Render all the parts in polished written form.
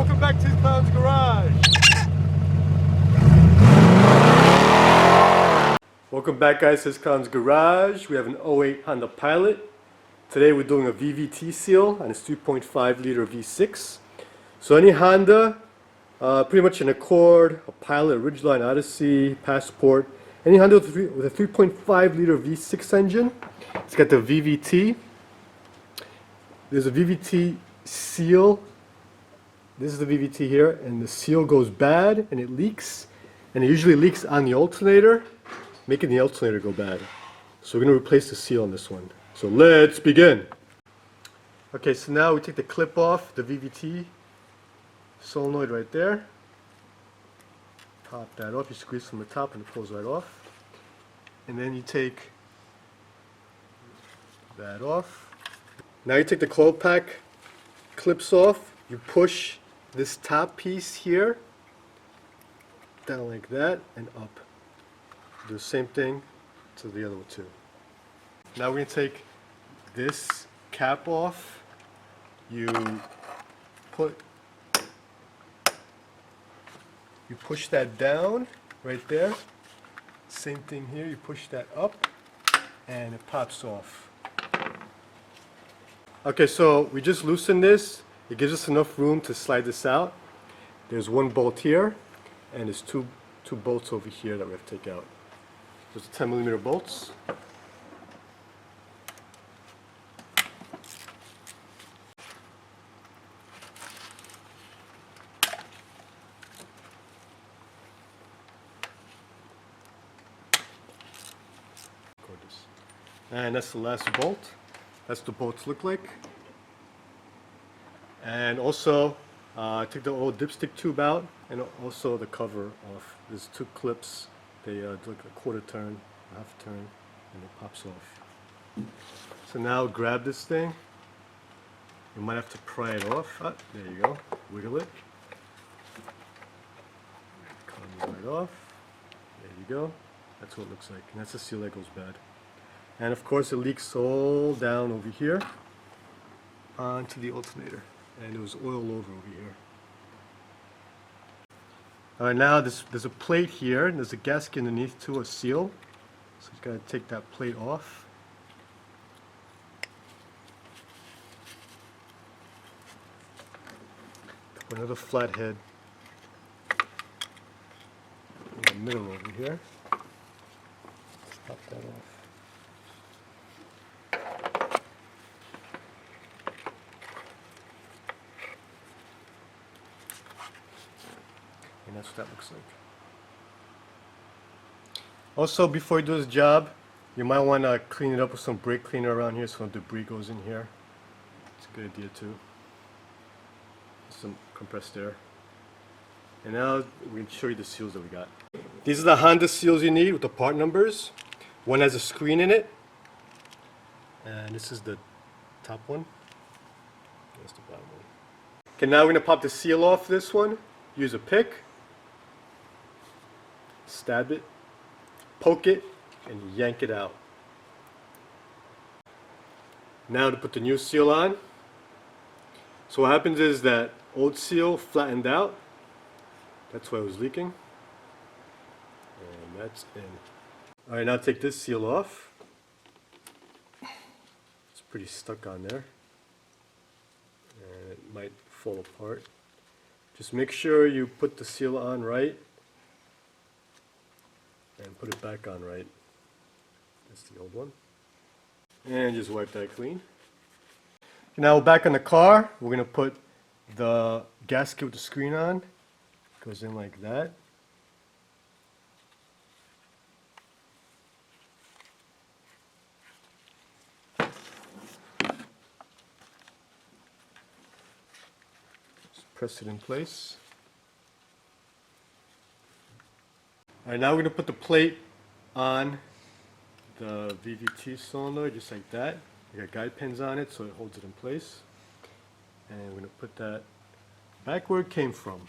welcome back to Clown's Garage. Welcome back, guys, to Clown's Garage. We have an 08 Honda Pilot. Today we're doing a VVT seal on its 3.5 liter V6. So any Honda, pretty much an Accord, a Pilot, a Ridgeline, Odyssey, Passport, any Honda with a 3.5 liter V6 engine, it's got the VVT. There's a VVT seal. This is the VVT here, and the seal goes bad and it leaks, and it usually leaks on the alternator, making the alternator go bad. So we're going to replace the seal on this one. So let's begin. Okay, so now we take the clip off the VVT solenoid right there. Pop that off. You squeeze from the top and it pulls right off. And then you take that off. Now you take the coil pack clips off. You push this top piece here down like that and up. Do the same thing to the other one too. Now we're going to take this cap off. You push that down right there. Same thing here, you push that up and it pops off. Okay, so we just loosened this. It gives us enough room to slide this out. There's one bolt here and there's two bolts over here that we have to take out. There's 10mm bolts. And that's the last bolt. That's what the bolts look like. And also, take the old dipstick tube out, and also the cover off. There's two clips. They do like a quarter turn, a half turn, and it pops off. So now grab this thing. You might have to pry it off. Ah, there you go. Wiggle it. Comes right off. There you go. That's what it looks like. And that's the seal that goes bad. And of course it leaks all down over here onto the alternator. And there was oil over here. Alright, now there's a plate here, and there's a gasket underneath to a seal. So you gotta take that plate off. Put another flathead in the middle over here. Pop that off. And that's what that looks like. Also, before you do this job, you might want to clean it up with some brake cleaner around here so no debris goes in here. It's a good idea too. Some compressed air. And now we can show you the seals that we got. These are the Honda seals you need with the part numbers. One has a screen in it. And this is the top one. That's the bottom one. Okay, now we're going to pop the seal off this one. Use a pick. Stab it, poke it, and yank it out. Now to put the new seal on. So what happens is that old seal flattened out. That's why it was leaking. And that's in. Alright, now take this seal off. It's pretty stuck on there. And it might fall apart. Just make sure you put the seal on right. And put it back on right. That's the old one. And just wipe that clean. Now back on the car, we're going to put the gasket with the screen on. Goes in like that. Just press it in place. Alright, now we're going to put the plate on the VVT solenoid just like that. We got guide pins on it so it holds it in place. And we're going to put that back where it came from.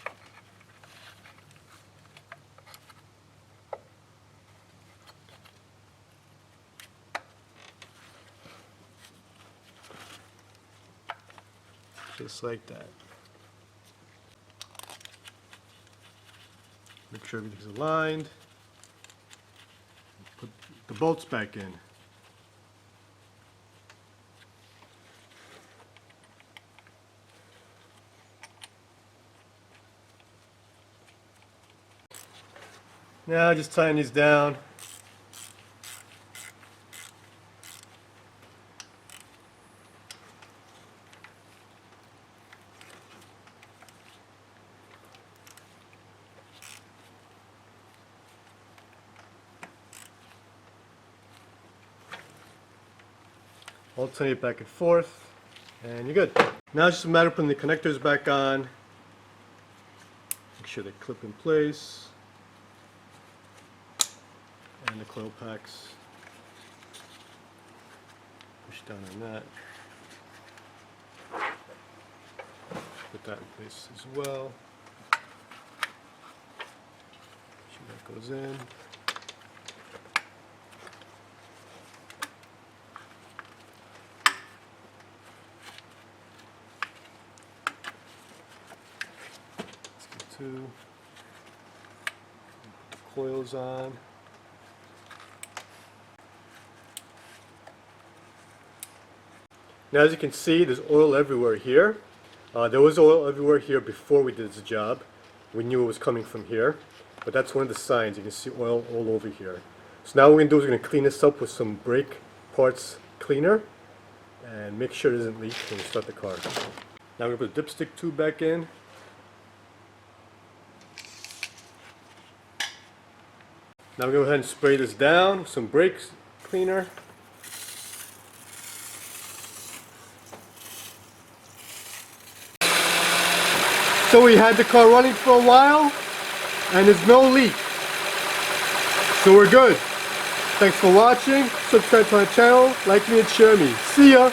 Just like that. Make sure everything's aligned. Put the bolts back in. Now just tighten these down. Alternate back and forth, and you're good. Now it's just a matter of putting the connectors back on. Make sure they clip in place. And the coil packs. Push down on that. Put that in place as well. Make sure that goes in. Put the coils on. Now as you can see, there's oil everywhere here. There was oil everywhere here before we did this job. We knew it was coming from here, but that's one of the signs. You can see oil all over here. So now what we're going to do is we're going to clean this up with some brake parts cleaner and make sure it doesn't leak when we start the car. Now we're going to put the dipstick tube back in. Now we're going to go ahead and spray this down with some brake cleaner. So we had the car running for a while and there's no leak. So we're good. Thanks for watching. Subscribe to my channel, like me and share me. See ya!